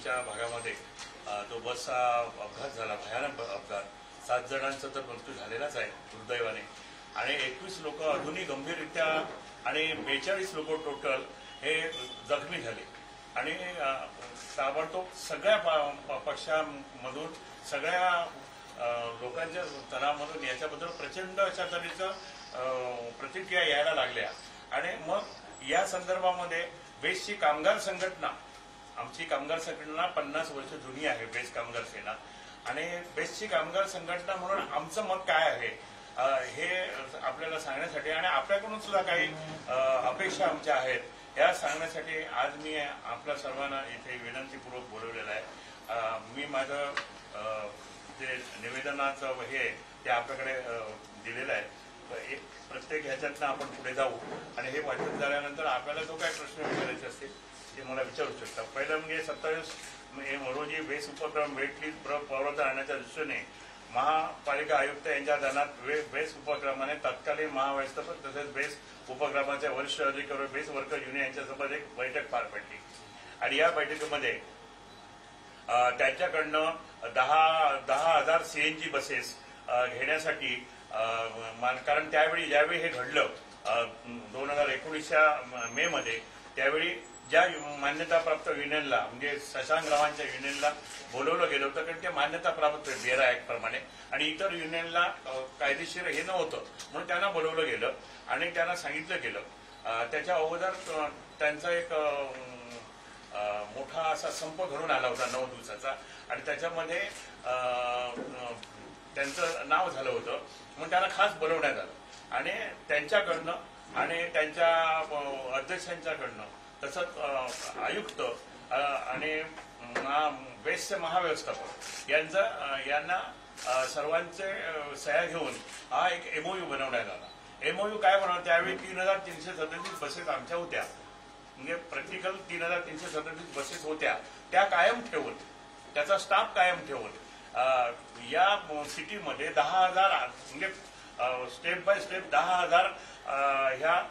आमच्या भागामध्ये तो बसचा अपघात झाला, भयानक अपघात. 7 जणांचा तर मृत्यू झालेलाच आहे दुर्दैवाने, आणि 21 लोक अजूनही गंभीररित्या आणि 42 लोक टोटल हे जखमी झाले. आणि ताबडतोब सगळ्या पक्षामधून सगळ्या लोकांच्या तणावामधून याच्याबद्दल प्रचंड अशा तऱ्हेचं प्रतिक्रिया यायला लागल्या. आणि मग या संदर्भामध्ये बेस्टची कामगार संघटना, आमची कामगार संघटना 50 वर्ष जुनी आहे, बेस्ट कामगार सेना, आणि बेस्टची कामगार संघटना म्हणून आमचं मत काय आहे हे आपल्याला सांगण्यासाठी आणि आपल्याकडून सुद्धा काही अपेक्षा आमच्या आहेत या सांगण्यासाठी आज मी आपल्या सर्वांना इथे विनंतीपूर्वक बोलवलेलं आहे. मी माझं जे निवेदनाचं हे ते आपल्याकडे दिलेलं आहे. प्रत्येक ह्याच्यातनं आपण पुढे जाऊ आणि हे वाटत झाल्यानंतर आपल्याला जो काही प्रश्न विचारायचे असतील ते मला विचारू शकता. पहिलं म्हणजे 27 रोजी बेस्ट उपक्रम वेटलीज प्रवृत्त आणण्याच्या दृष्टीने महापालिका आयुक्त यांच्या दानात बेस्ट उपक्रमाने तत्कालीन महाव्यवस्थापक तसेच बेस्ट उपक्रमाचे वरिष्ठ अधिकारी बेस्ट वर्कर युनियन यांच्यासोबत एक बैठक पार पडली. आणि या बैठकीमध्ये त्यांच्याकडनं 10,000 CNG बसेस घेण्यासाठी कारण त्यावेळी ज्यावेळी हे घडलं 2019च्या मे मध्ये, त्यावेळी ज्या मान्यताप्राप्त युनियनला म्हणजे शशांकरावांच्या युनियनला बोलवलं गेलं होतं कारण ते मान्यता प्राप्त बेरा ऍक्ट प्रमाणे, आणि इतर युनियनला कायदेशीर हे नव्हतं म्हणून त्यांना बोलवलं गेलं आणि त्यांना सांगितलं गेलं. त्याच्या अगोदर त्यांचा एक मोठा असा संप घडून आला होता 9 दिवसाचा, आणि त्याच्यामध्ये त्यांचं नाव झालं होतं म्हणून त्यांना खास बोलवण्यात आलं. आणि त्यांच्याकडनं आणि त्यांच्या अध्यक्षांच्याकडनं तसंच आयुक्त आणि बेस्टचे महाव्यवस्थापक यांना सर्वांचे सह्या घेऊन हा एक MOU बनवण्यात आला. MOU काय बनवला, त्यावेळी 3,337 बसेस आमच्या होत्या, म्हणजे प्रॅक्टिकल 3,337 बसेस होत्या, त्या कायम ठेवून त्याचा स्टाफ कायम ठेवून या सिटीमध्ये 10,000 म्हणजे स्टेप बाय स्टेप 10,000 ह्या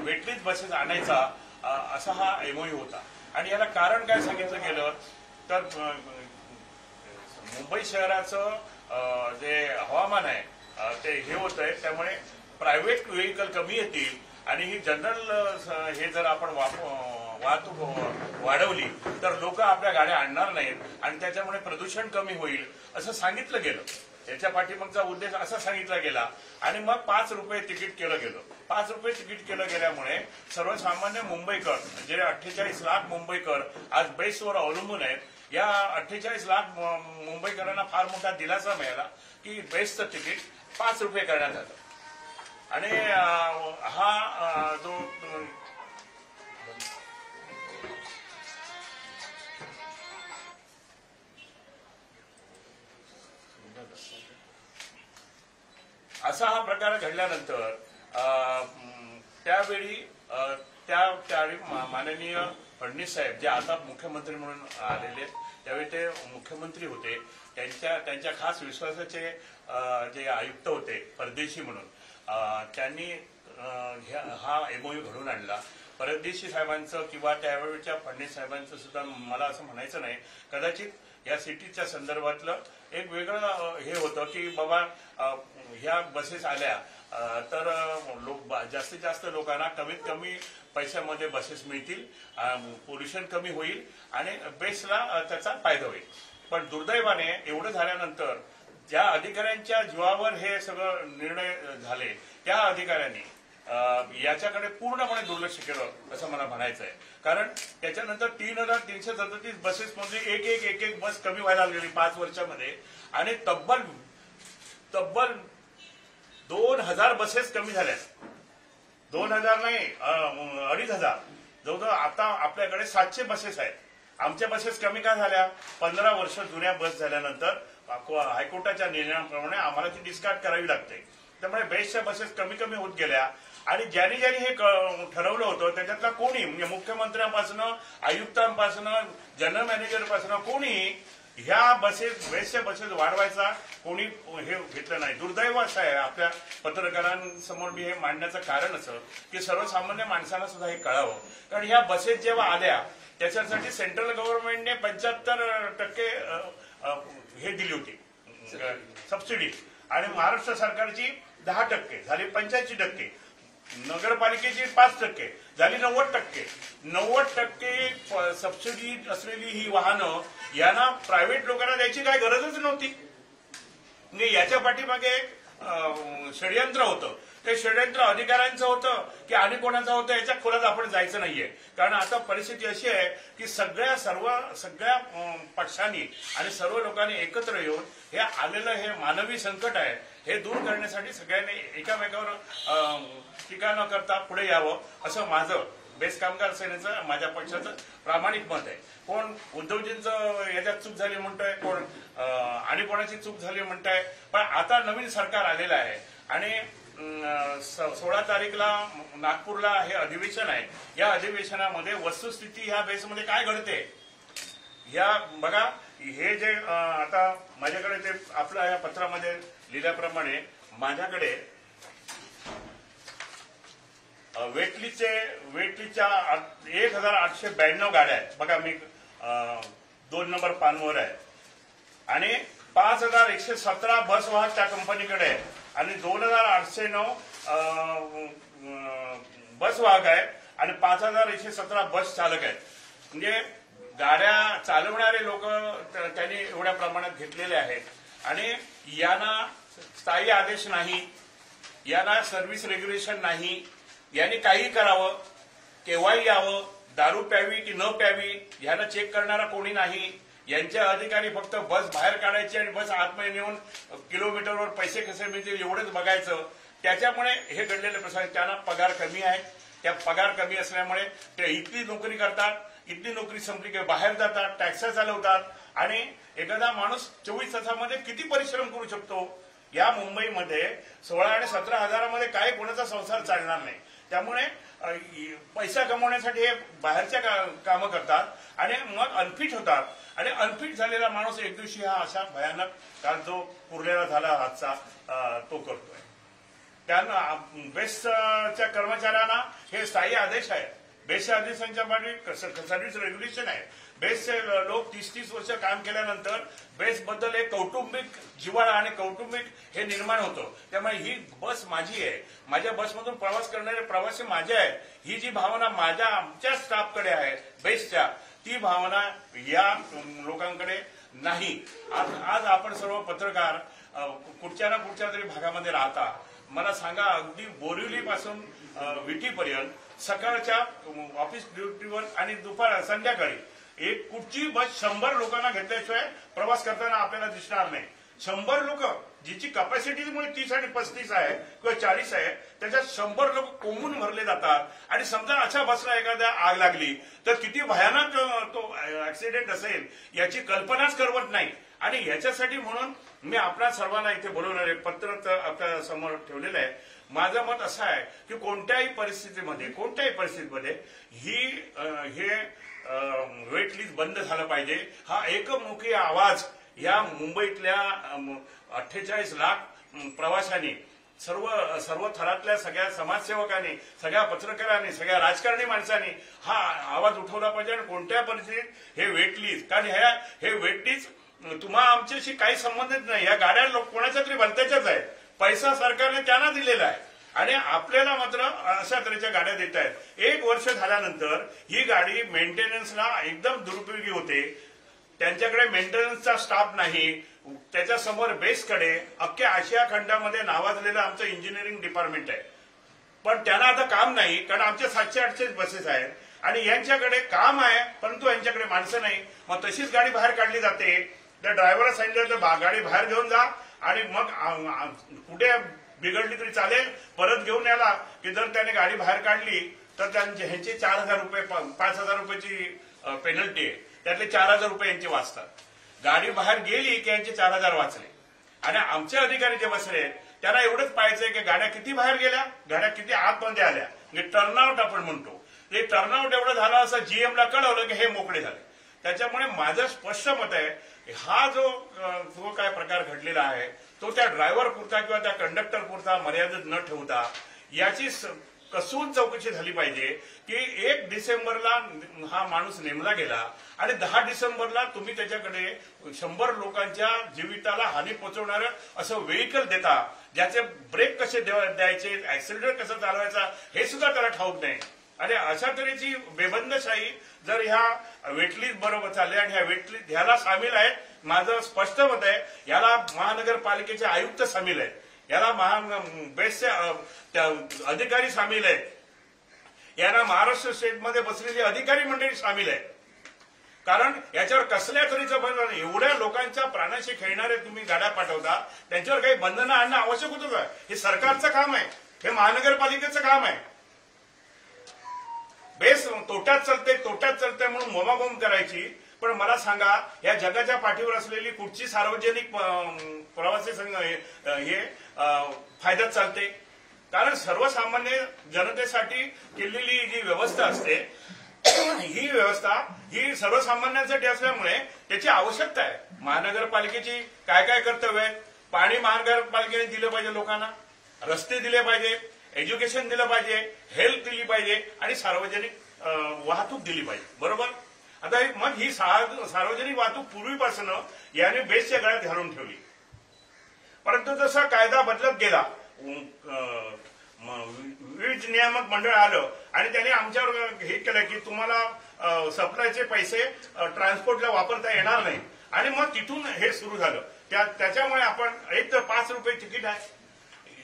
वेटलीज बसेस आणायचा असा हा MOU होता. आणि याला कारण काय सांगितलं गेलं तर मुंबई शहराचं जे हवामान आहे ते हे होत आहे, त्यामुळे प्रायव्हेट व्हेकल कमी येतील आणि ही जनरल हे जर आपण वाहतूक वाढवली तर लोक आपल्या गाड्या आणणार नाहीत आणि त्याच्यामुळे प्रदूषण कमी होईल असं सांगितलं गेलं. याच्या पाठीमागचा उद्देश असा सांगितला गेला आणि मग 5 रुपये तिकीट केलं गेलं. 5 रुपये तिकीट केलं गेल्यामुळे सर्वसामान्य मुंबईकर जे 48 लाख मुंबईकर आज बेस्टवर अवलंबून आहेत, या 48 लाख मुंबईकरांना फार मोठा दिलासा मिळाला की बेस्टचं तिकीट 5 रुपये करण्यात आलं. आणि हा जो असा हा प्रकार घडल्यानंतर त्यावेळी माननीय फडणवीस साहेब जे आता मुख्यमंत्री म्हणून आलेले त्यावेळी ते मुख्यमंत्री होते, त्यांच्या खास विश्वासाचे जे आयुक्त होते परदेशी म्हणून, त्यांनी हा MOU घडून आणला. परदेशी साहेबांचं किंवा त्यावेळीच्या फडणवीस साहेबांचं सुद्धा मला असं म्हणायचं नाही, कदाचित या सिटीच्या संदर्भातलं एक वेगळं हे होतं की बाबा ह्या बसेस आल्या तर जास्तीत जास्त लोकांना कमीत कमी पैशामध्ये बसेस मिळतील, पोल्युशन कमी होईल आणि बेस्टला त्याचा फायदा होईल. पण दुर्दैवाने एवढं झाल्यानंतर ज्या अधिकाऱ्यांच्या जीवावर हे सगळं निर्णय झाले त्या अधिकाऱ्यांनी याच्याकडे पूर्णपणे दुर्लक्ष केलं असं मला म्हणायचं आहे. कारण त्याच्यानंतर 3,337 बसेसमध्ये एक बस कमी व्हायला लागलेली 5 वर्षामध्ये आणि तब्बल 2,000 बसेस कमी झाल्या. 2,000 नाही 2,500. जवळजवळ आता आपल्याकडे 700 बसेस आहेत. आमच्या बसेस कमी का झाल्या? 15 वर्ष जुन्या बस झाल्यानंतर हायकोर्टाच्या निर्णयाप्रमाणे आम्हाला ती डिस्कार्ड करावी लागते. त्यामुळे बेस्टच्या बसेस कमी कमी होत गेल्या आणि ज्यांनी हे ठरवलं होतं त्याच्यातला कोणी म्हणजे मुख्यमंत्र्यांपासून आयुक्तांपासून जनरल मॅनेजरपासून कोणी ह्या बसेस बेस्टच्या बसेस वाढवायचा कोणी हे घेतलं नाही. दुर्दैव असं आहे. आपल्या पत्रकारांसमोर मी हे मांडण्याचं कारण असं की सर्वसामान्य माणसांना सुद्धा हे कळावं. कारण ह्या बसेस जेव्हा आल्या त्याच्यासाठी सेंट्रल गव्हर्नमेंटने 75% हे दिली होती सबसिडी, आणि महाराष्ट्र सरकारची 10% झाली 85%, नगरपालिकेची 5% झाली 90%. 90% सबसिडी असलेली ही वाहनं यांना प्रायव्हेट लोकांना द्यायची काय गरजच नव्हती. म्हणजे याच्या पाठीमागे एक षडयंत्र होतं. ते षडयंत्र अधिकाऱ्यांचं होतं की आणि कोणाचं होतं याच्या खोलात आपण जायचं नाहीये. कारण आता परिस्थिती अशी आहे की सगळ्या पक्षांनी आणि सर्व लोकांनी एकत्र येऊन हे आलेलं हे मानवी संकट आहे हे दूर करण्यासाठी सगळ्यांनी एकामेकावर टीका न करता पुढे यावं असं माझं बेस्ट कामगार सेनेचं माझ्या पक्षाचं प्रामाणिक मत आहे. कोण उद्धवजींचं याच्यात चूक झाली म्हणतोय, कोण आणि कोणाची चूक झाली म्हणताय. पण आता नवीन सरकार आलेलं आहे आणि 16 तारीखला नागपूरला हे अधिवेशन आहे. या अधिवेशनामध्ये वस्तुस्थिती ह्या बेसमध्ये काय घडते या बघा. हे जे आता माझ्याकडे ते आपल्या या पत्रामध्ये लिहिल्याप्रमाणे माझ्याकडे वेटलीच्या 1892 गाड्या आहेत बघा. मी 2 नंबर पानवर आहे आणि 5117 बस वाहक त्या कंपनीकडे आहे आणि 2809 बस वाहक आहेत आणि 5117 बस चालक आहेत. म्हणजे गाड्या चालवणारे लोक त्यांनी एवढ्या प्रमाणात घेतलेले आहेत आणि यांना स्थायी आदेश नाही, यांना सर्व्हिस रेग्युलेशन नाही. यांनी काही करावं, केव्हाही यावं, दारू प्यावी की न प्यावी ह्याला चेक करणारा कोणी नाही. यांचे अधिकारी फक्त बस बाहेर काढायची आणि बस आतमध्ये नेऊन किलोमीटरवर पैसे कसे मिळतील एवढंच बघायचं. त्याच्यामुळे हे घडलेले प्रसंग. त्यांना पगार कमी आहे. त्या पगार कमी असल्यामुळे ते इथली नोकरी करतात, इथली नोकरी संपली की बाहेर जातात, टॅक्स चालवतात आणि एखादा माणूस 24 तासामध्ये किती परिश्रम करू शकतो. या मुंबईमध्ये 16 आणि 17 हजारामध्ये काय कोणाचा संसार चालणार नाही. त्यामुळे पैसा कमवण्यासाठी हे बाहेरच्या कामं करतात आणि मग अनफिट होतात आणि अनफिट झालेला माणूस एक दिवशी हा अशा भयानक काल जो पुरलेला झाला हातचा तो करतोय. त्यांना बेस्टच्या कर्मचाऱ्यांना हे स्थायी आदेश आहे. बेस्टच्या आदेशांच्या पाठी सर्व्हिस रेग्युलेशन आहे. बेस्टचे लोक 30-30 वर्ष काम केल्यानंतर बेस्टबद्दल एक कौटुंबिक जिव्हाळा आणि कौटुंबिक हे निर्माण होतं. त्यामुळे ही बस माझी आहे, माझ्या बसमधून प्रवास करणारे प्रवासी माझे आहेत, ही जी भावना आमच्या स्टाफकडे आहे बेस्टच्या, ती भावना या लोकांकडे नाही. आज आपण सर्व पत्रकार कुठच्या ना कुठच्या तरी भागामध्ये राहता. मला सांगा, अगदी बोरिवलीपासून विटीपर्यंत सकाळच्या ऑफिस ड्युटीवर आणि संध्याकाळी एक कुठची बस 100 लोकांना घेतल्याशिवाय प्रवास करताना आपल्याला दिसणार नाही. 100 लोक जिची कॅपॅसिटी 30 आणि 35 आहे किंवा 40 आहे त्याच्यात 100 लोक कोंबून भरले जातात. आणि समजा अशा बसला एखाद्या आग लागली तर किती भयानक तो ऍक्सिडेंट असेल याची कल्पनाच करवत नाही. आणि याच्यासाठी म्हणून मी आपल्या सर्वांना इथे बोलवणार आहे, पत्र आपल्या समोर ठेवलेलं आहे. माझं मत असं आहे की कोणत्याही परिस्थितीमध्ये हे वेट लिस्ट बंद झालं पाहिजे. हा एकमुखी आवाज या मुंबईतल्या 48 लाख प्रवाशांनी, सर्व थरातल्या सगळ्या समाजसेवकांनी, सगळ्या पत्रकारांनी, सगळ्या राजकारणी माणसांनी हा आवाज उठवला पाहिजे. आणि कोणत्या परिस्थितीत हे वेट लिस्ट, कारण हे वेट लिस्ट तुम्हा आमच्याशी काही संबंधित नाही. या गाड्या कोणाच्या तरी भलत्याच्याच आहेत. पैसा सरकारने त्यांना दिलेला आहे आणि आपल्याला मात्र अशा तऱ्हेच्या गाड्या देत आहेत. 1 वर्ष झाल्यानंतर ही गाडी मेंटेनन्सला एकदम दुरुपयोगी होते. त्यांच्याकडे मेंटेनन्सचा स्टाफ नाही. त्याच्यासमोर बेस्टकडे अख्ख्या आशिया खंडामध्ये नावाजलेलं आमचं इंजिनिअरिंग डिपार्टमेंट आहे. पण त्यांना आता काम नाही, कारण आमच्या 700-800 बसेस आहेत आणि यांच्याकडे काम आहे परंतु यांच्याकडे माणसं नाही. मग तशीच गाडी बाहेर काढली जाते. त्या ड्रायव्हरला सांगितलं तर गाडी बाहेर घेऊन जा आणि मग कुठे बिघडली तरी चालेल, परत घेऊन याला की जर त्याने गाडी बाहेर काढली तर ह्यांचे 4000 रुपये 5000 रुपयाची पेनल्टी आहे. त्यातले 4000 रुपये यांचे वाचतात. गाडी बाहेर गेली की यांचे 4000 वाचले. आणि आमचे अधिकारी जे बसले त्यांना एवढंच पाहायचंय की गाड्या किती बाहेर गेल्या, गाड्या किती आतमध्ये आल्या. म्हणजे टर्नआउट आपण म्हणतो ते टर्नआउट एवढं झालं असं जीएमला कळवलं की हे मोकळे झाले. त्याच्यामुळे माझं स्पष्ट मत आहे हा जो काय प्रकार घडलेला आहे तो त्या ड्रायव्हर पुरता किंवा त्या कंडक्टर पुरता मर्यादित न ठेवता याची कसून चौकशी झाली पाहिजे की 1 डिसेंबरला हा माणूस नेमला गेला आणि 10 डिसेंबरला तुम्ही त्याच्याकडे 100 लोकांच्या जीविताला हानी पोहोचवणारं असं व्हेकल देता, ज्याचे ब्रेक कसे द्यायचे, ऍक्सिलेटर कसं चालवायचा हे सुद्धा त्याला ठाऊक नाही. आणि अशा तऱ्हेची बेबंदशाही जर ह्या वेटलीत बरोबर चालले आणि ह्या वेटलीत ह्याला सामील आहेत, माझं स्पष्ट मत आहे, याला महानगरपालिकेचे आयुक्त सामील आहेत, याला बेस्टचे अधिकारी सामील आहेत, यांना महाराष्ट्र स्टेटमध्ये बसलेली अधिकारी मंडळी सामील आहे. कारण याच्यावर कसल्या तऱ्हेचं बंधन, एवढ्या लोकांच्या प्राणाशी खेळणारे तुम्ही गाड्या पाठवता, त्यांच्यावर काही बंधनं आणणं आवश्यक होतं का? हे सरकारचं काम आहे, हे महानगरपालिकेचं काम आहे. बेस तोट्यात चालते म्हणून मोमाबोम करायची. पण मला सांगा, या जगाच्या पाठीवर असलेली कुठची सार्वजनिक प्रवासी हे फायद्यात चालते? कारण सर्वसामान्य जनतेसाठी केलेली जी व्यवस्था असते, ही व्यवस्था ही सर्वसामान्यांसाठी असल्यामुळे त्याची आवश्यकता आहे. महानगरपालिकेची काय काय कर्तव्य आहेत? पाणी महानगरपालिकेने दिलं पाहिजे लोकांना, रस्ते दिले पाहिजे, एज्युकेशन दिलं पाहिजे, हेल्थ दिली पाहिजे आणि सार्वजनिक वाहतूक दिली पाहिजे. बरोबर? आता मग ही सार्वजनिक वाहतूक पूर्वीपासून याने बेसच्या गळ्यात घालून ठेवली. परंतु जसा कायदा बदलत गेला, वीज नियामक मंडळ आलं आणि त्याने आमच्यावर हे केलं की तुम्हाला सप्लायचे पैसे ट्रान्सपोर्टला वापरता येणार नाही. आणि मग तिथून हे सुरू झालं. त्याच्यामुळे आपण एक तर 5 रुपये तिकीट आहे,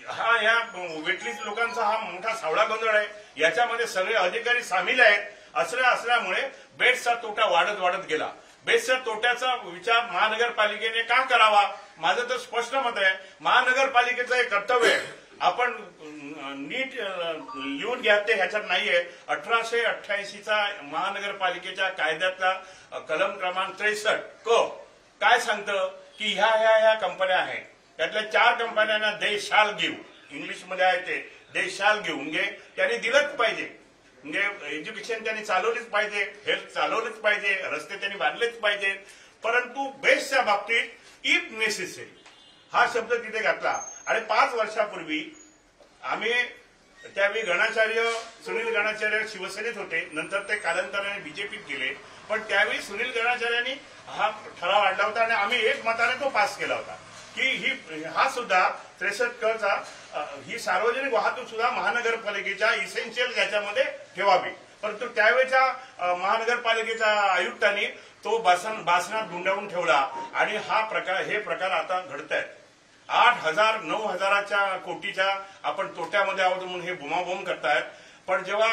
हा या वेटलीत लोकांचा हा मोठा सावळा गोंधळ आहे. याच्यामध्ये सगळे अधिकारी सामील आहेत. असल्यामुळे बेस्टचा तोटा वाढत गेला. बेस्टच्या तोट्याचा विचार महानगरपालिकेने का करावा? माझं तर स्पष्ट मत आहे, महानगरपालिकेचं हे कर्तव्य आहे. आपण नीट लिहून घ्या, ते ह्याच्यात नाहीये. 1888चा महानगरपालिकेच्या कायद्यातला कलम क्रमांक 63 क काय सांगतं की ह्या कंपन्या आहेत, त्यातल्या 4 कंपन्यांना दे शाल गिव्ह, इंग्लिशमध्ये आहे ते दे शाल गिव्ह, म्हणजे त्यांनी दिलंच पाहिजे. म्हणजे एज्युकेशन त्यांनी चालवलीच पाहिजे, हेल्थ चालवलीच पाहिजे, रस्ते त्यांनी बांधलेच पाहिजे. परंतु बेस्टच्या बाबतीत इफ नेसेसरी हा शब्द तिथे घातला. आणि 5 वर्षापूर्वी आम्ही त्यावेळी सुनील गणाचार्य शिवसेनेत होते, नंतर ते कालांतराने बीजेपीत गेले. पण त्यावेळी सुनील गणाचार्यांनी हा ठराव आणला होता आणि आम्ही एक मताने तो पास केला होता की हा सुद्धा 63 क चा ही सार्वजनिक वाहतूक सुद्धा महानगरपालिकेच्या इसेन्शियल याच्यामध्ये ठेवावी. परंतु त्यावेळेच्या महानगरपालिकेच्या आयुक्तांनी तो भाषणात गुंडाळून ठेवला आणि हे प्रकार आता घडत आहेत. 8,000 9,000च्या कोटीच्या आपण तोट्यामध्ये आहोत म्हणून हे बुमाबुम करतायत. पण जेव्हा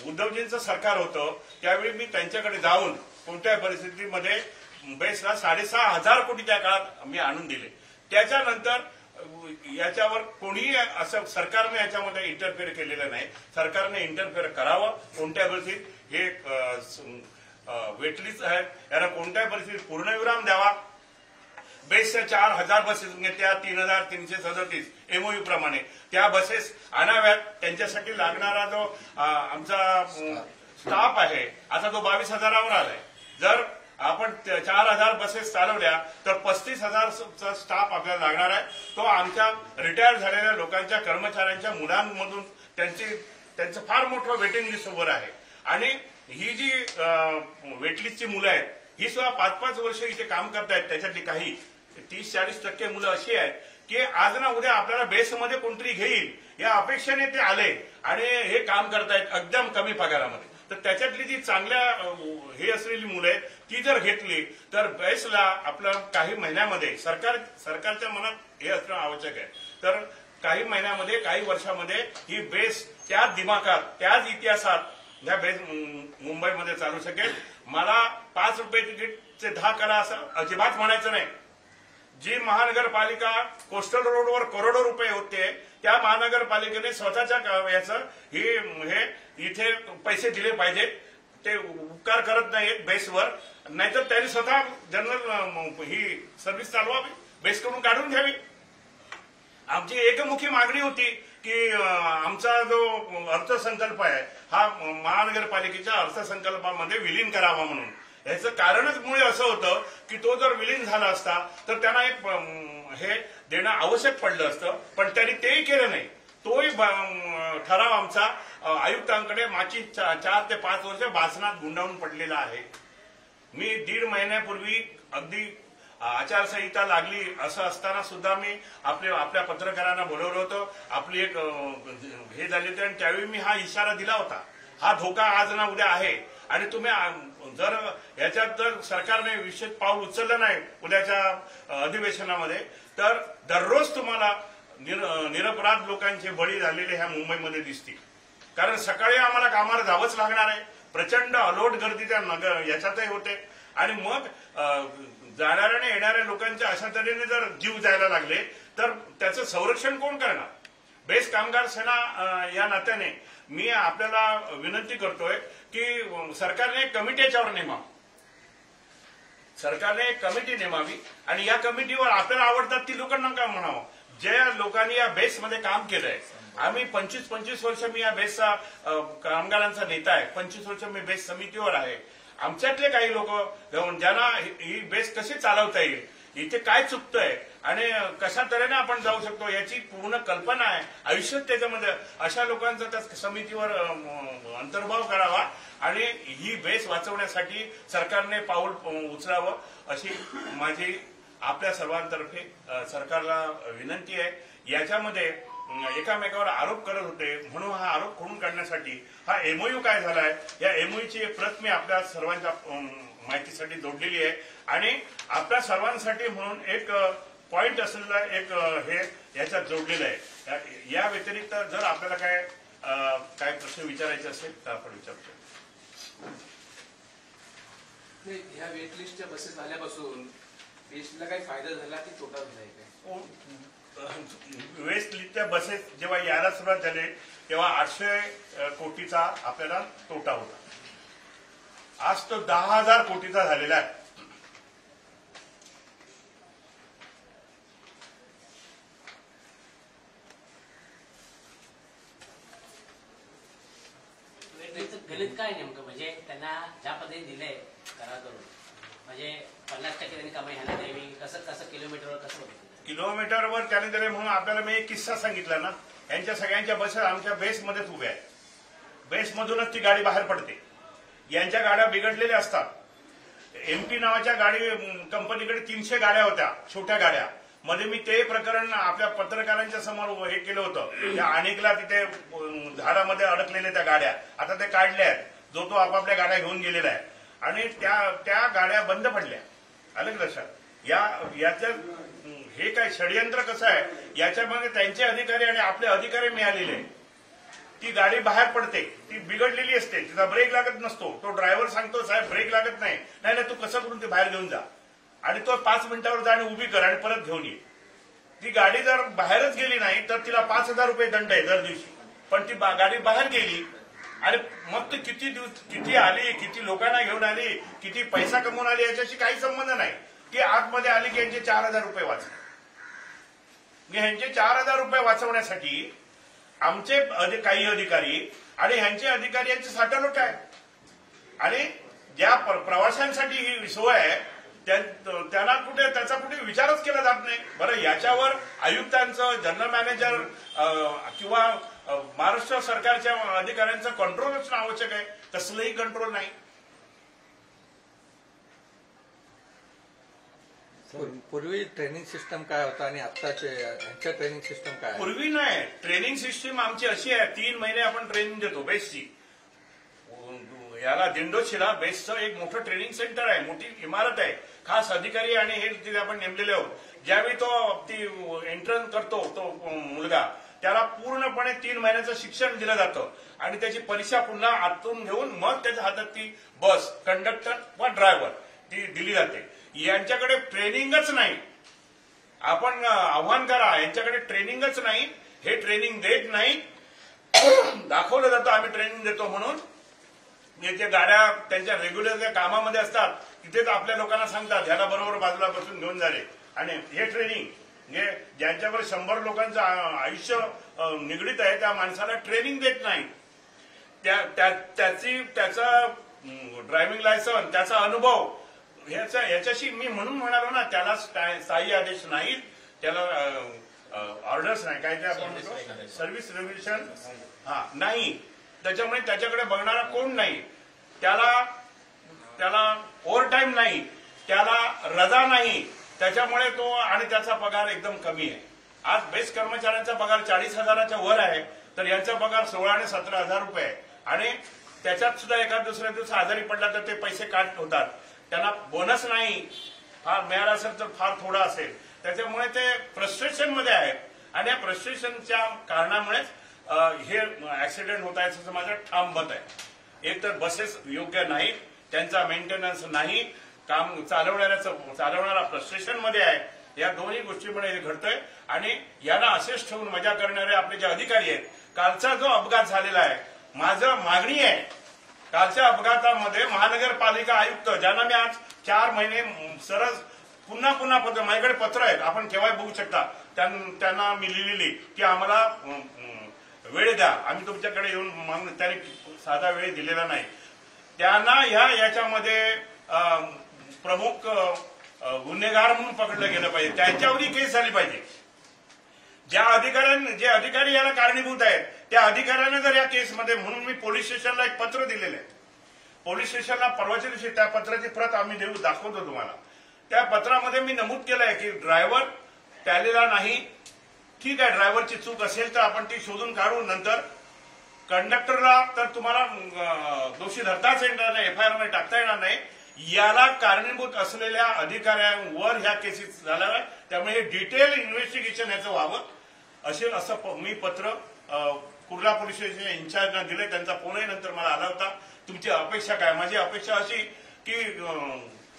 उद्धवजींचं सरकार होतं त्यावेळी मी त्यांच्याकडे जाऊन कोणत्या परिस्थितीमध्ये बेसला 6,500 कोटी त्या काळात मी आणून दिले. त्याच्यानंतर याच्यावर कोणीही असं सरकारने याच्यामध्ये इंटरफेअर केलेलं नाही. सरकारने इंटरफेअर करावं. कोणत्या परिस्थितीत हे वेटलीच आहेत, यांना कोणत्या परिस्थितीत पूर्णविराम द्यावा. बेसच्या 4,000 बसेस घेतल्या, 3,337 एमओयू प्रमाणे त्या बसेस आणाव्यात. त्यांच्यासाठी लागणारा जो आमचा स्टाफ आहे आता तो 22,000वर आलाय. जर आपण 4,000 बसेस चालवल्या तर 35,000चा स्टाफ आपल्याला लागणार आहे. तो आमच्या रिटायर झालेल्या लोकांच्या कर्मचाऱ्यांच्या मुलांमधून त्यांचं फार मोठं वेटिंग लिस्ट उभं आहे. आणि ही जी वेटलिस्टची मुलं आहेत ही सुद्धा 5-5 वर्ष इथे काम करतायत. त्याच्यातली काही 30-40% मुलं अशी आहेत की आज ना उद्या आपल्याला बेसमध्ये कोणतरी घेईल या अपेक्षेने ते आले आणि हे काम करतायत एकदम कमी पगारामध्ये. तर त्याच्यातली जी चांगल्या हे असलेली मुलं आहेत ती जर घेतली तर बेसला आपलं काही महिन्यामध्ये सरकारच्या मनात हे असणं आवश्यक आहे. तर काही महिन्यामध्ये काही वर्षामध्ये ही बेस त्याच दिमागात त्याच इतिहासात या बेस मुंबईमध्ये चालू शकेल. मला 5 रुपये तिकीटचे 10 करा असं अजिबात म्हणायचं नाही. जी महानगरपालिका कोस्टल रोडवर करोडो रुपये होते त्या महानगरपालिकेने स्वतःच्या याचं हे इथे पैसे दिले पाहिजेत. ते उपकार करत नाहीत बेसवर, नाहीतर त्यांनी स्वतः जनरल ही सर्व्हिस चालवावी, बेसकडून काढून घ्यावी. आमची एकमुखी मागणी होती की आमचा जो अर्थसंकल्प आहे हा महानगरपालिकेच्या अर्थसंकल्पामध्ये विलीन करावा म्हणून. याचं कारणच मुळे असं होतं की तो जर विलीन झाला असता तर त्यांना एक हे देणं आवश्यक पडलं असतं. पण त्यांनी तेही केलं नाही. तोही ठराव आमचा आयुक्तांकडे मागची 4 ते 5 वर्ष भासणात गुंडाळून पडलेला आहे. मी 1.5 महिन्यापूर्वी अगदी आचारसंहिता लागली असं असताना सुद्धा मी आपल्या पत्रकारांना बोलवलं होतं. आपली एक हे झाले होते आणि त्यावेळी मी हा इशारा दिला होता. हा धोका आज ना उद्या आहे आणि तुम्ही जर याच्यात जर सरकारने विशेष पाऊल उचललं नाही उद्याच्या अधिवेशनामध्ये तर दररोज तुम्हाला निरपराध लोकांचे बळी झालेले ह्या मुंबईमध्ये दिसतील. कारण सकाळी आम्हाला कामाला जावंच लागणार आहे. प्रचंड अलोट गर्दी त्या याच्यातही होते आणि मग जाणाऱ्या येणाऱ्या लोकांच्या अशा तऱ्हेने जर जीव जायला लागले तर त्याचं संरक्षण कोण करणार. बेस्ट कामगार सेना या नात्याने मी आपल्याला विनंती करतोय की सरकारने एक कमिटी याच्यावर नेमावं. सरकारने एक कमिटी नेमावी आणि या कमिटीवर आपल्याला आवडतात ती लोकांना काय म्हणावं. ज्या लोकांनी या बेसमध्ये काम केलंय, आम्ही 25 वर्ष मी या बेसचा कामगारांचा नेता आहे. 25 वर्ष मी बेस समितीवर आहे. आमच्यातले काही लोक ज्यांना ही बेस कशी चालवता येईल, इथे काय चुकतंय आणि कशा तऱ्हेने आपण जाऊ शकतो याची पूर्ण कल्पना आहे. आयुष्यात त्याच्यामध्ये अशा लोकांचा त्या समितीवर अंतर्भाव करावा आणि ही बेस वाचवण्यासाठी सरकारने पाऊल उचलावं अशी माझी आपल्या सर्वांतर्फे सरकारला विनंती आहे. याच्यामध्ये एकामेकावर आरोप करत होते म्हणून हा आरोप खोडून काढण्यासाठी हा एमओयू काय झालाय, या एमओयूची एक प्रत मी आपल्या सर्वांच्या माहितीसाठी जोडलेली आहे आणि आपल्या सर्वांसाठी म्हणून एक पॉइंट असलेला एक हे याच्यात जोडलेलं आहे. या व्यतिरिक्त जर आपल्याला काय प्रश्न विचारायचे असेल तर आपण विचारतो. ह्या वेटलिस्टच्या बसेस आल्यापासून बेस्टला काही फायदा झाला की तोटा झालाय काय? वेस्ट लिस्टच्या बसेस जेव्हा यायला सुरुवात झाली तेव्हा 800 कोटीचा आपल्याला तोटा होता. आज तो 10,000 कोटीचा झालेला आहे. गणित काय नेमकं म्हणजे त्यांना ज्या पद्धतीने दिलंय करा करून म्हणजे 50% त्यांनी कमाई ह्याला द्यावी, कसं किलोमीटरवर कसं होतं. किलोमीटरवर त्याने दिले म्हणून आपल्याला मी एक किस्सा सांगितला ना. यांच्या सगळ्यांच्या बसेस आमच्या बेसमध्येच उभ्या आहेत. बेसमधूनच ती गाडी बाहेर पडते. यांच्या गाड्या बिघडलेल्या असतात. एमपी नावाच्या गाडी कंपनीकडे 300 गाड्या होत्या, छोट्या गाड्या. मध्ये मी ते प्रकरण आपल्या पत्रकारांच्या समोर हे केलं होतं. त्या अनेकला तिथे झाडामध्ये अडकलेल्या त्या गाड्या आता ते काढल्या आहेत. जो तो आपापल्या गाड्या घेऊन गेलेला आहे आणि त्या गाड्या बंद पडल्या. आलं लक्षात. याच्या हे काय षडयंत्र कसं आहे याच्यामध्ये त्यांचे अधिकारी आणि आपले अधिकारी मिळालेले. ती गाडी बाहेर पडते, ती बिघडलेली असते, तिचा ब्रेक लागत नसतो. तो ड्रायव्हर सांगतो साहेब ब्रेक लागत नाही. नाही तू कसं करून ती बाहेर घेऊन जा आणि तो 5 मिनिटावर जा आणि उभी कर आणि परत घेऊन ये. ती गाडी जर बाहेरच गेली नाही तर तिला 5,000 रुपये दंड आहे दर दिवशी. पण ती गाडी बाहेर गेली आणि मग ती किती आली, किती लोकांना घेऊन आली, किती पैसा कमवून आली याच्याशी काही संबंध नाही. की आतमध्ये आली की यांचे 4,000 रुपये वाचले. ह्यांचे 4,000 रुपये वाचवण्यासाठी आमचे काही अधिकारी आणि ह्यांचे अधिकारी यांचे साठवणूक आहे आणि ज्या प्रवाशांसाठी ही सोय आहे त्याचा कुठे विचारच केला जात नाही. बरं, याच्यावर आयुक्तांचं, जनरल मॅनेजर किंवा महाराष्ट्र सरकारच्या अधिकाऱ्यांचं कंट्रोल असणं आवश्यक आहे. कसलंही कंट्रोल नाही. पूर्वी ट्रेनिंग सिस्टम काय होता आणि आत्ताच्या ह्यांच्या ट्रेनिंग सिस्टम काय? पूर्वी नाही. ट्रेनिंग सिस्टीम आमची अशी आहे, 3 महिने आपण ट्रेनिंग देतो बेसची. याला दिंडोशीला बेसचं एक मोठं ट्रेनिंग सेंटर आहे, मोठी इमारत आहे. खास अधिकारी आणि हे तिथे आपण नेमलेले आहोत. ज्यावेळी ती एंट्रन्स करतो तो मुलगा त्याला पूर्णपणे 3 महिन्याचं शिक्षण दिलं जातं आणि त्याची परीक्षा पुन्हा आतून घेऊन मग त्याच्या हातात ती बस, कंडक्टर वा ड्रायव्हर ती दिली जाते. यांच्याकडे ट्रेनिंगच नाही. आपण आव्हान करा, यांच्याकडे ट्रेनिंगच नाही. हे ट्रेनिंग देत नाही. दाखवलं जातं आम्ही ट्रेनिंग देतो म्हणून. जे गाड्या त्यांच्या रेग्युलर कामामध्ये असतात तिथेच आपल्या लोकांना सांगतात ह्याला बरोबर बाजूला बसून घेऊन झाले. आणि हे ट्रेनिंग ज्यांच्यावर 100 लोकांचं आयुष्य निगडीत आहे त्या माणसाला ट्रेनिंग देत नाही. त्याचा ड्रायव्हिंग लायसन्स, त्याचा अनुभव याच्याशी मी म्हणून म्हणालो ना, त्याला स्थायी आदेश नाहीत, त्याला ऑर्डर्स नाही, काय ते आपण म्हणतो सर्व्हिस रेग्युलेशन नाही. त्याच्यामुळे त्याच्याकडे बघणारा कोण नाही, त्याला ओव्हर टाइम नाही, त्याला रजा नाही, त्याच्यामुळे तो आणि त्याचा पगार एकदम कमी आहे. आज बेस्ट कर्मचाऱ्यांचा पगार 40,000च्या वर आहे, तर यांचा पगार 16 आणि 17,000 रुपये आहे. आणि त्याच्यात सुद्धा एका दुसऱ्या दिवस आजारी पडला तर ते पैसे काट होतात. त्यांना बोनस नाही, फार मिळाला असेल तर फार थोडा असेल. त्याच्यामुळे ते फ्रस्ट्रेशन मध्ये आहेत आणि या फ्रस्ट्रेशनच्या कारणामुळेच हे ऍक्सिडेंट होत आहे असं माझं ठाम मत आहे. एक तर बसेस योग्य नाहीत, त्यांचा मेंटेनन्स नाही, काम चालवणारा फ्रस्ट्रेशन मध्ये आहे. या दोन्ही गोष्टीमुळे हे घडतंय आणि यांना असेच ठेवून मजा करणारे आपले जे अधिकारी आहेत, कालचा जो अपघात झालेला आहे, माझं मागणी आहे कालच्या अपघातामध्ये महानगरपालिका आयुक्त ज्यांना मी आज 4 महिने सरळ पुन्हा पत्र, माझ्याकडे पत्र आहेत, आपण केव्हा बघू शकता, त्यांना मी लिहिलेली की आम्हाला वेळ द्या, आम्ही तुमच्याकडे येऊन मागून, त्यांनी साधा वेळ दिलेला नाही. त्यांना याच्यामध्ये प्रमुख गुन्हेगार म्हणून पकडलं गेलं पाहिजे, त्यांच्यावरही केस झाली पाहिजे. जे अधिकारी याला कारणीभूत आहेत त्या अधिकाऱ्याने जर या केसमध्ये, म्हणून मी पोलीस स्टेशनला एक पत्र दिलेलं आहे. पोलीस स्टेशनला परवाच्या दिवशी त्या पत्राची प्रत आम्ही दाखवतो तुम्हाला. त्या पत्रामध्ये मी नमूद केलंय की ड्रायव्हर प्यालेला नाही, ठीक आहे, ड्रायव्हरची चूक असेल तर आपण ती शोधून काढू. नंतर कंडक्टरला तर तुम्हाला दोषी धरताच येणार नाही, एफआयआर मध्ये टाकता येणार नाही. याला कारणीभूत असलेल्या अधिकाऱ्यांवर ह्या केसेस झाल्या आहे. त्यामुळे डिटेल इन्व्हेस्टिगेशन याचं व्हावं असं मी पत्र कुर्ला पोलीस स्टेशन इन्चार्जना दिले. त्यांचा फोनही नंतर मला आला होता. तुमची अपेक्षा काय? माझी अपेक्षा अशी की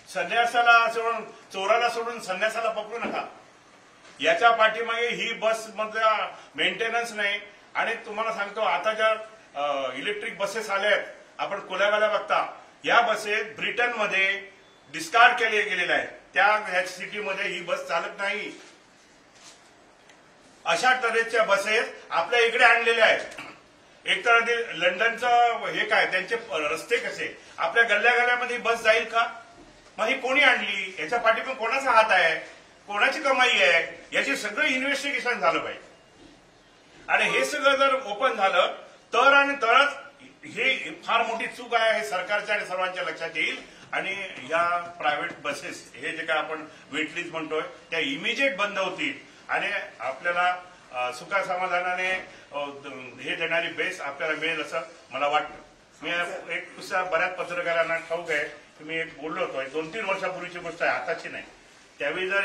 संन्यासाला सोडून, चोराला सोडून संन्यासाला पकडू नका. याच्या पाठीमागे ही बस मधला मेंटेनन्स नाही. आणि तुम्हाला सांगतो, आता ज्या इलेक्ट्रिक बसेस आल्या आहेत, आपण कोल्यागाला बघता, या बसेस ब्रिटनमध्ये डिस्कार्ड केले गेलेल्या आहेत. त्या सिटीमध्ये ही बस चालत नाही. अशा तऱ्हेच्या बसेस आपल्या इकडे आणलेल्या आहेत. एकतर लंडनचं हे काय, त्यांचे रस्ते कसे, आपल्या गल्ल्यामध्ये बस जाईल का? मग ही कोणी आणली, याच्या पाठीमागे कोणाचा हात आहे, कोणाची कमाई आहे, याची सगळं इन्व्हेस्टिगेशन झालं पाहिजे. आणि हे सगळं जर ओपन झालं तर आणि तरच हे फार मोठी चूक आहे, हे सरकारच्या आणि सर्वांच्या लक्षात येईल. आणि या प्रायव्हेट बसेस, हे जे काय आपण वेटलिस्ट म्हणतोय, त्या इमिजिएट बंद होतील आणि आपल्याला सुखासमाधानाने हे देणारी बेस आपल्याला मिळेल असं मला वाटतं. मी एक बऱ्याच पत्रकारांना ठाऊक आहे की मी एक बोललो होतो, 2-3 वर्षापूर्वीची गोष्ट आहे, आताची नाही. त्यावेळी जर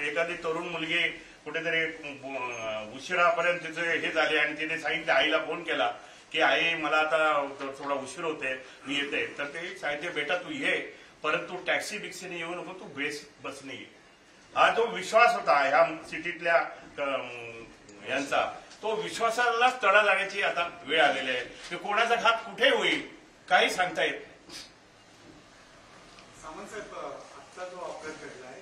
एखादी तरुण मुलगी कुठेतरी उशिरापर्यंत तिचे हे झाले आणि तिने सांगितलं, आईला फोन केला की आई मला आता थोडा उशीर होते, मी येते. तर ते सांगितले, बेटा तू ये, परंतु टॅक्सी बिक्सीने येऊ नको, तू बसने ये. हा जो विश्वास होता ह्या सिटीतल्या यांचा, तो विश्वासालाच तडा जाण्याची आता वेळ आलेली आहे. की कोणाचा घात कुठे होईल काही सांगता येत नाही. सामंत साहेब, आजचा जो अपघात घडलाय,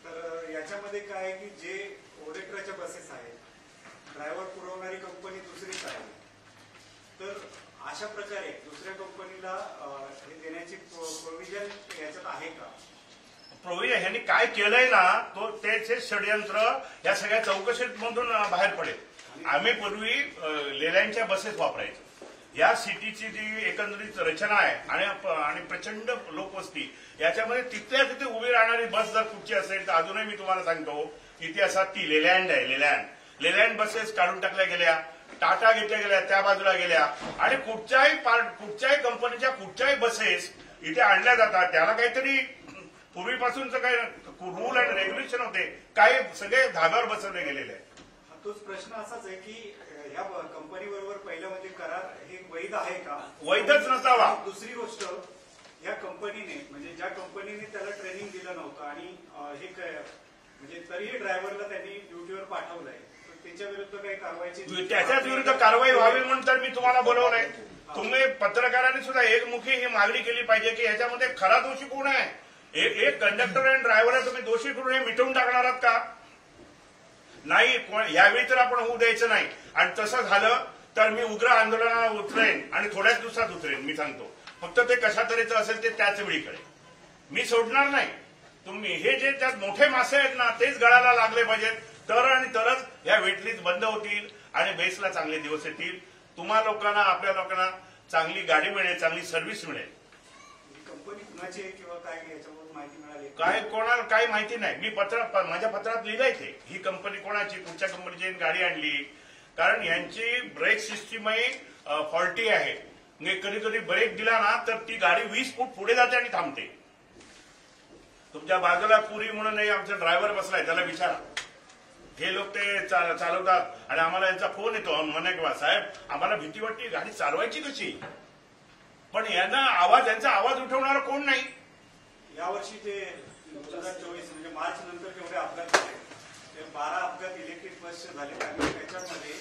तर याच्यामध्ये काय आहे की जे ओडेट्राच्या बसेस आहेत, ड्रायव्हर पुरवणारी कंपनी दुसरीच आहे, तर अशा प्रकारे दुसऱ्या कंपनीला हे देण्याची प्रोव्हिजन याच्यात आहे का? प्रोव्हिजन ह्यांनी काय केलंय ना, तो त्याचे षडयंत्र या सगळ्या चौकशीमधून बाहेर पडेल. आम्ही पूर्वी लेलँडच्या बसेस वापरायचो. या सिटीची जी एकंदरीत रचना आहे आणि प्रचंड लोकवस्ती, याच्यामध्ये तिथल्या तिथे उभी राहणारी बस जर कुठची असेल तर अजूनही मी तुम्हाला सांगतो, इतिहासात ती लेलँड आहे. लेलँड बसेस काढून टाकल्या गेल्या, टाटा घेतल्या गेल्या, त्या बाजूला गेल्या. आणि कुठच्याही कंपनीच्या कुठच्याही बसेस इथे आणल्या जातात. त्याला काहीतरी पूर्वीपासूनच काही रूल अँड रेग्युलेशन होते, काही सगळे धाब्यावर बसवले गेलेले आहेत. तोच प्रश्न असाच आहे की ह्या कंपनी बरोबर पहिलं म्हणजे करार हे वैध आहे का? वैधच नसावा. दुसरी गोष्ट, या कंपनीने म्हणजे ज्या कंपनीने त्याला ट्रेनिंग दिलं नव्हतं आणि हे म्हणजे तरीही ड्रायव्हरला त्यांनी ड्युटीवर पाठवलंय, त्याच्या विरुद्ध काही कारवाईची, त्याच्याच विरुद्ध कारवाई व्हावी म्हणून तर मी तुम्हाला बोलवलंय. तुम्ही पत्रकारांनी सुद्धा एकमुखी ही मागणी केली पाहिजे की ह्याच्यामध्ये खरा दोषी कोण आहे. एक कंडक्टर आणि ड्रायव्हरला तुम्ही दोषी करून हे मिटवून टाकणार आहात का? नाही, यावेळी तर आपण होऊ द्यायचं नाही. आणि तसं झालं तर मी उग्र आंदोलनाला उतरेन आणि थोड्याच दिवसात उतरेन. मी सांगतो, फक्त ते कशा तऱ्हेचं असेल ते त्याच वेळी कळेल. मी सोडणार नाही. तुम्ही हे जे त्यात मोठे मासे आहेत ना, तेच गळाला लागले पाहिजेत. तर आणि तरच या वेटलिस्ट बंद होतील आणि बेसला चांगले दिवस येतील. तुम्हा लोकांना, आपल्या लोकांना चांगली गाडी मिळेल, चांगली सर्व्हिस मिळेल. कंपनी कुणाची आहे किंवा काय याच्यावर माहिती मिळाली? काय कोणाला काही माहिती नाही. मी माझ्या पत्रात लिहिलंय ते, ही कंपनी कोणाची, कुठच्या कंपनीची गाडी आणली. कारण यांची ब्रेक सिस्टीमही फॉल्टी आहे. म्हणजे कधी कधी ब्रेक दिला ना तर ती गाडी 20 फूट पुढे जाते आणि थांबते. तुमच्या बाजूला पुरी म्हणून आमचा ड्रायव्हर बसलाय, त्याला विचारा. हे लोक ते चालवतात आणि आम्हाला यांचा फोन येतो म्हणे किंवा साहेब आम्हाला भीती वाटते, गाडी चालवायची कशी. पण यांचा आवाज उठवणारा कोण नाही. यावर्षी जे 2024 म्हणजे मार्च नंतर जेवढे अपघात झाले ते 12 अपघात इलेक्ट्रिक बसचे झाले आणि त्याच्यामध्ये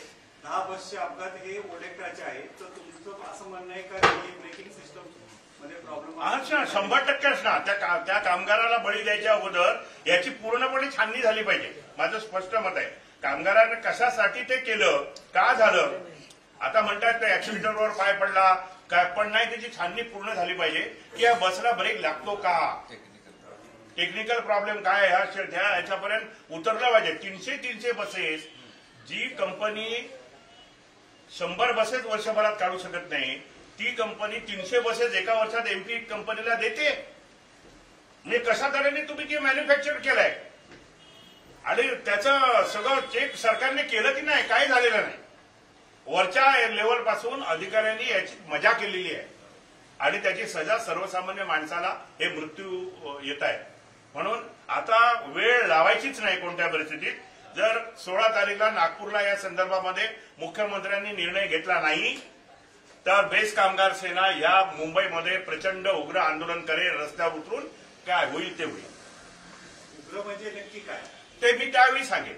10 बसचे अपघात हे ओडेक्राचे आहेत. तर तुमचं असं म्हणणं आहे का ही ब्रेकिंग सिस्टम मध्ये प्रॉब्लेम? अच्छा, 100% असणार. त्या कामगाराला बळी द्यायच्या अगोदर याची पूर्णपणे छाननी झाली पाहिजे. माझं स्पष्ट मत आहे. कामगाराने कशासाठी ते केलं, का झालं. आता म्हणतात ते ऍक्सिलेटरवर पाय पडला काय, पण नाही, त्याची छाननी पूर्ण झाली पाहिजे की या बसला ब्रेक लागतो का, टेक्निकल प्रॉब्लेम काय याच्यापर्यंत उतरलं पाहिजे. 300 बसेस जी कंपनी 100 बसेस वर्षभरात काढू शकत नाही, ती कंपनी 300 बसेस एका वर्षात एमपी कंपनीला देते. म्हणजे कशा तऱ्हेने तुम्ही ते मॅन्युफॅक्चर केलंय आणि त्याचं सगळं चेक सरकारने केलं की नाही, काय झालेलं नाही. वरच्या लेवल पासून अधिकाऱ्यांनी याची मजा केलेली आहे आणि त्याची सजा सर्वसामान्य माणसाला हे मृत्यू येत आहे. म्हणून आता वेळ लावायचीच नाही कोणत्या परिस्थितीत. जर 16 तारीखला नागपूरला या संदर्भामध्ये मुख्यमंत्र्यांनी निर्णय घेतला नाही तर बेस्ट कामगार सेना या मुंबईमध्ये प्रचंड उग्र आंदोलन करेल. रस्त्यावर उतरून काय होईल ते होईल. उग्र म्हणजे नक्की काय ते मी त्यावेळी सांगेन.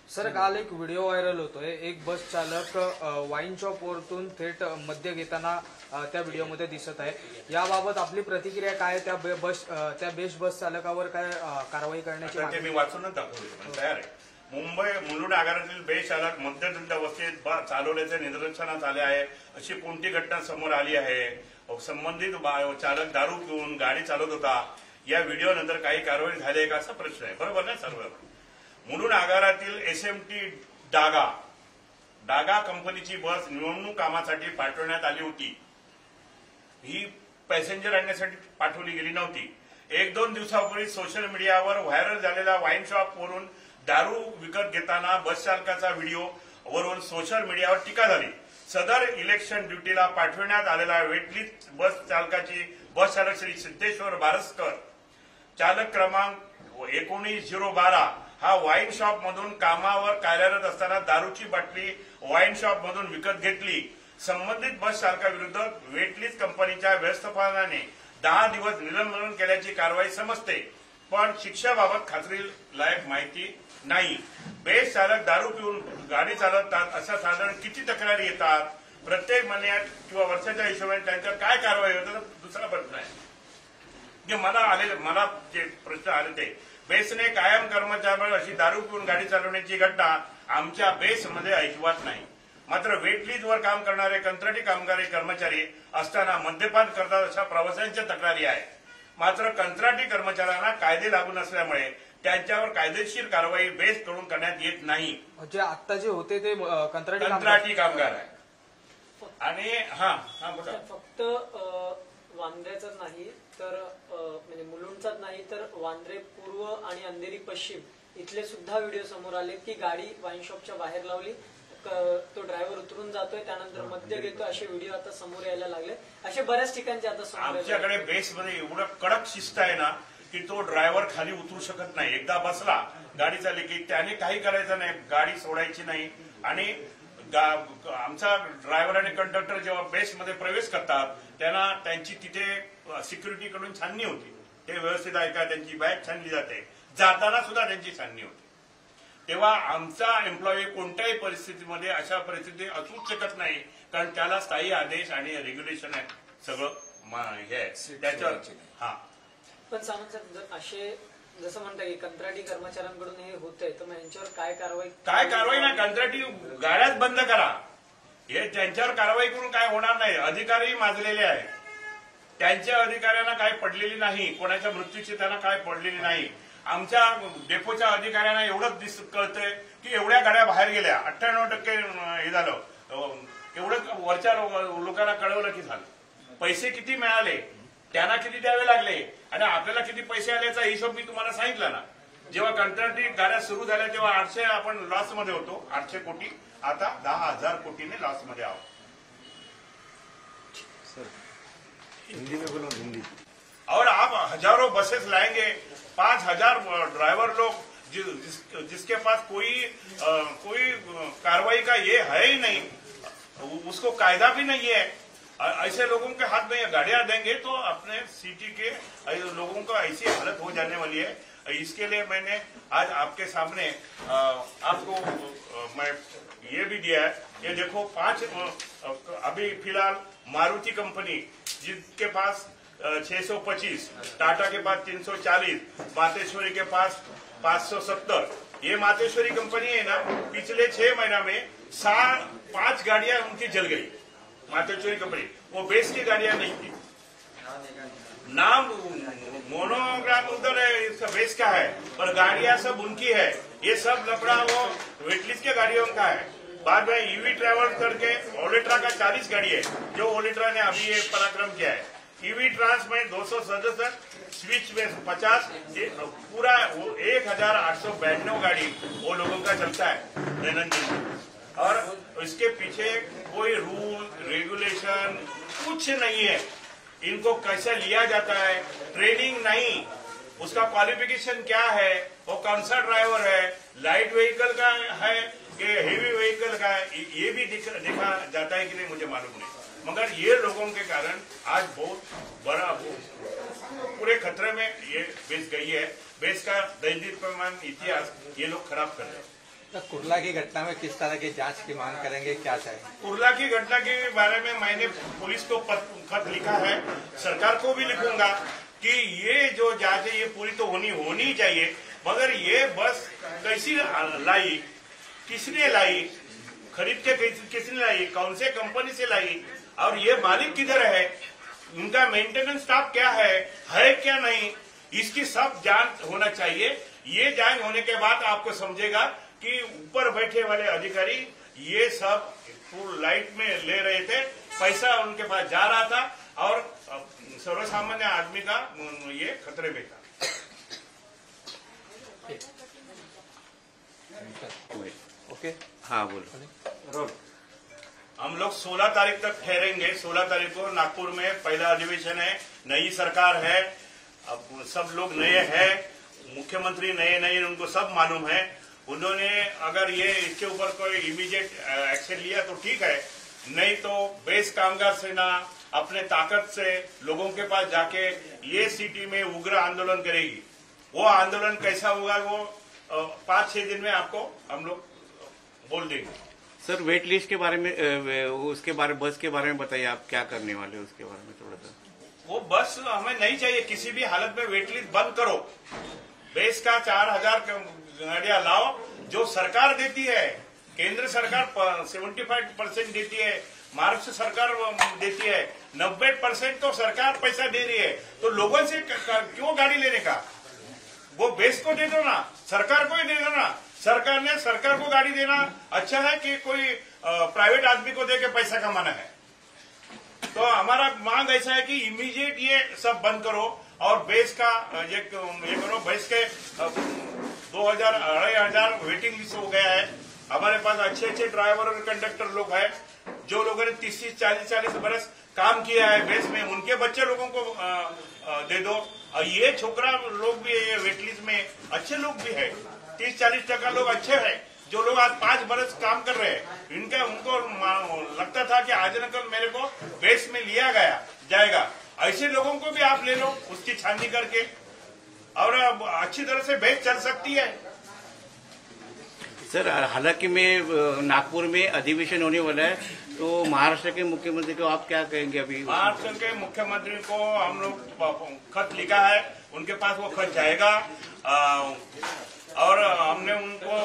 सर, काल एक व्हिडिओ व्हायरल होतोय. एक बस चालक वाईन शॉप वरतून थेट मद्य घेताना त्या व्हिडिओमध्ये दिसत आहे. याबाबत आपली प्रतिक्रिया काय? त्या बेस्ट बस चालकावर काय कारवाई करण्याची ते मी वाचूनच दाखवले, तयार आहे. मुंबई मुलुंड आगारातील बेस्ट चालक मद्यधुंद अवस्थेत चालवल्याचे निदर्शनास आले आहे. अशी कोणती घटना समोर आली आहे? संबंधित चालक दारू पिऊन गाडी चालवत होता. या व्हिडिओ नंतर काही कारवाई झाली आहे का असा प्रश्न आहे. बरोबर ना सर्व. मुलुंड आगारातील एसएमटी डागा कंपनीची बस निवडणूक कामासाठी पाठवण्यात आली होती. ही पॅसेंजर आणण्यासाठी पाठवली गेली नव्हती. 1-2 दिवसापूर्वी सोशल मीडियावर व्हायरल झालेला वाईन शॉप वरून दारू विकत घेताना बस चालकाचा व्हिडिओ वरून सोशल मीडियावर टीका झाली. सदर इलेक्शन ड्युटीला पाठवण्यात आलेला वेटलिस्ट बस चालक श्री सिद्धेश्वर बारसकर, चालक क्रमांक 19-012 हा वाईन शॉप मधून कामावर कार्यरत असताना दारूची बाटली वाईन शॉप मधून विकत घेतली. संबंधित बस चालकाविरुद्ध वेटलिस्ट कंपनीच्या व्यवस्थापनाने 10 दिवस निलंबन केल्याची कारवाई समजते, पण शिक्षेबाबत खात्रीलायक माहिती नाही. बेस्ट चालक दारू पिऊन गाडी चालवतात अशा साधारण किती तक्रारी येतात? प्रत्येक महिन्यात किंवा वर्षाच्या हिशोबाने त्यांच्यावर काय कारवाई होतं? दुसरा प्रश्न आहे. मला जे प्रश्न आले ते बेसने कायम कर्मचाऱ्यांवर अशी दारू पिऊन गाडी चालवण्याची घटना आमच्या बेसमध्ये अजिबात नाही. मात्र वेटलिस्टवर काम करणारे कंत्राटी कामगारी कर्मचारी असताना मद्यपान करतात अशा प्रवाशांच्या तक्रारी आहेत. मात्र कंत्राटी कर्मचाऱ्यांना कायदे लागू नसल्यामुळे त्यांच्यावर कायदेशीर कारवाई बेसकडून करण्यात येत नाही. म्हणजे आता जे होते ते कंत्राटी कामगार आहे. आणि बोला. फक्त वांद्र्याचाच नाही तर म्हणजे मुलुंडचाच नाही तर वांद्रे पूर्व आणि अंधेरी पश्चिम इथले सुद्धा व्हिडिओ समोर आले की गाडी वाईन शॉपच्या बाहेर लावली, तो ड्रायव्हर उतरून जातोय, त्यानंतर मद्य घेतो, असे व्हिडिओ आता समोर यायला लागले. असे बऱ्याच ठिकाणचे आता समोर आमच्याकडे बेसमध्ये एवढं कडक शिस्त आहे ना की तो ड्रायव्हर खाली उतरू शकत नाही. एकदा बसला गाडी चालली की त्याने काही करायचं नाही, गाडी सोडायची नाही. आणि आमचा ड्रायव्हर आणि कंडक्टर जेव्हा बेसमध्ये प्रवेश करतात त्यांना त्यांची तिथे सिक्युरिटीकडून छाननी होती. ते व्यवस्थित आहे का, त्यांची बॅग छानली जाते, जाताना सुद्धा त्यांची छाननी होते. तेव्हा आमचा एम्प्लॉई कोणत्याही परिस्थितीमध्ये अशा परिस्थिती असूच शकत नाही, कारण त्याला स्थायी आदेश आणि रेग्युलेशन आहे सगळं हे आहे त्याच्यावर. पण सावंत साहेब, जर असे जसं म्हणता की कंत्राटी कर्मचाऱ्यांकडून हे होतंय तर मग यांच्यावर काय कारवाई नाही. कंत्राटी गाड्याच बंद करा. हे त्यांच्यावर कारवाई करून काय होणार नाही. अधिकारी माजलेले आहेत, त्यांच्या अधिकाऱ्यांना काय पडलेली नाही, कोणाच्या मृत्यूची त्यांना काय पडलेली नाही. आमच्या डेपोच्या अधिकाऱ्यांना एवढंच कळतंय की एवढ्या गाड्या बाहेर गेल्या, 98% हे झालं, एवढं वरच्या लोकांना कळवलं की झालं. पैसे किती मिळाले, त्यांना किती द्यावे लागले आणि आपल्याला किती पैसे आल्याचा हिशोब मी तुम्हाला सांगितला ना. जेव्हा कंत्राटी गाड्या सुरू झाल्या तेव्हा 800 आपण लॉसमध्ये होतो, 800 कोटी, आता 10,000 कोटीने लॉसमध्ये आहोत. हिंदी में बोलो, हिंदी. और आप हजारों बसेस लाएंगे, 5,000 ड्राइवर लोग जिसके पास कोई कार्रवाई का ये है ही नहीं, उसको कायदा भी नहीं है, ऐसे लोगों के हाथ में गाड़ियां देंगे तो अपने सिटी के लोगों को ऐसी हालत हो जाने वाली है. इसके लिए मैंने आज आपके सामने आपको मैं ये भी दिया है. ये देखो 5 अभी फिलहाल मारुति कंपनी जिसके पास 625, टाटा के पास 340, मातेश्वरी के पास 570. ये मातेश्वरी कंपनी है ना, पिछले 6 महीना में 5 गाड़ियां उनकी जल गई. मातेश्वरी कंपनी वो बेस की गाड़ियां नहीं थी, नाम मोनोग्राम उधर है, इसका बेस का है, पर गाड़ियां सब उनकी है. ये सब लफड़ा वो वेटलिस्ट के गाड़ियों का है. बाद में ईवी ट्रैवल करके ओलेट्रा का 40 गाड़ी है, जो ओलेट्रा ने अभी ये पराक्रम किया है. ईवी ट्रांस में 200 सदस्य, स्विच में 50, पूरा 1,892 गाड़ी वो लोगों का चलता है दैनंदिन. और इसके पीछे कोई रूल रेगुलेशन कुछ नहीं है. इनको कैसे लिया जाता है, ट्रेनिंग नहीं, उसका क्वालिफिकेशन क्या है, वो कौन सा ड्राइवर है, लाइट व्हीकल का है कि हेवी व्हीकल का है, ये भी देखा जाता है कि नहीं मुझे मालूम नहीं. मगर ये लोगों के कारण आज बहुत बड़ा पूरे खतरे में ये बेस गई है. बेस का दैनिक इतिहास ये लोग खराब कर रहे हैं. तो कुर्ला की घटना में किस तरह की जांच की मांग करेंगे, क्या चाहेंगे? कुर्ला की घटना के बारे में मैंने पुलिस को खत लिखा है, सरकार को भी लिखूंगा कि ये जो जांच है ये पूरी तो होनी चाहिए. मगर ये बस कैसी लाई, किसने लाई, खरीद के किसने लाई, कौन से कंपनी से लाई, और ये मालिक किधर है, उनका मेंटेनेंस स्टाफ क्या है क्या नहीं, इसकी सब जांच होना चाहिए. ये जांच होने के बाद आपको समझेगा कि ऊपर बैठे वाले अधिकारी ये सब फुल लाइट में ले रहे थे, पैसा उनके पास जा रहा था और सर्वसामान्य आदमी का ये खतरे में था. ओके, हाँ बोलो. हम लोग 16 तारीख तक ठहरेंगे. 16 तारीख को नागपुर में पहला अधिवेशन है, नई सरकार है, अब सब लोग नए हैं, मुख्यमंत्री नए, उनको सब मालूम है. उन्होंने अगर ये इसके ऊपर कोई इमीडिएट एक्शन लिया तो ठीक है, नहीं तो बेस कामगार सेना अपने ताकत से लोगों के पास जाके ये सिटी में उग्र आंदोलन करेगी. वो आंदोलन कैसा होगा वो 5-6 दिन में आपको हम लोग बोल देंगे. सर वेट लिस्ट के बारे में उसके बारे बस के बारे में बताइए, आप क्या करने वाले हो उसके बारे में थोड़ा सा. वो बस हमें नहीं चाहिए, किसी भी हालत में वेट लिस्ट बंद करो. बेस का 4,000 गाड़ियां लाओ जो सरकार देती है. केंद्र सरकार 75% देती है, महाराष्ट्र सरकार देती है, 90% तो सरकार पैसा दे रही है. तो लोगों से क्यों गाड़ी लेने का, वो बेस को दे दो ना, सरकार को ही दे दो ना. सरकार को गाड़ी देना अच्छा है कि कोई प्राइवेट आदमी को देके पैसा कमाना है. तो हमारा मांग ऐसा है कि इमीडिएट ये सब बंद करो और बेस का ये करो. बेस के 2,000-2,500 वेटिंग लिस्ट हो गया है. हमारे पास अच्छे ड्राइवर और कंडक्टर लोग हैं जो लोगों ने 30-40 बरस काम किया है बेस में, उनके बच्चे लोगों को दे दो. और ये छोकरा लोग भी है वेट लिस्ट में, अच्छे लोग भी है, 30-40% लोग अच्छे हैं जो लोग आज 5 बरस काम कर रहे हैं. उनको लगता था कि आज न कल मेरे को बेस में लिया जाएगा. ऐसे लोगों को भी आप ले लो उसकी छाननी करके, और अच्छी तरह से बेस चल सकती है. सर हालांकि में नागपुर में अधिवेशन होने वाला है, तो महाराष्ट्र के मुख्यमंत्री को आप क्या कहेंगे अभी? महाराष्ट्र के मुख्यमंत्री को हम लोग खत लिखा है, उनके पास वो खत जाएगा. और हमने उनको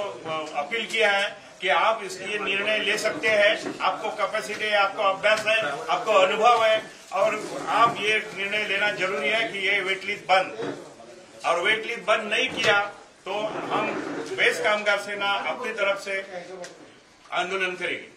अपील किया है कि आप ये निर्णय ले सकते हैं, आपको कैपेसिटी है, आपको अभ्यास है, आपको अनुभव है, और आप ये निर्णय लेना जरूरी है कि ये वेटलिस्ट बंद. और वेट लिस्ट बंद नहीं किया तो हम बेस्ट कामगार सेना अपनी तरफ से आंदोलन करेगी।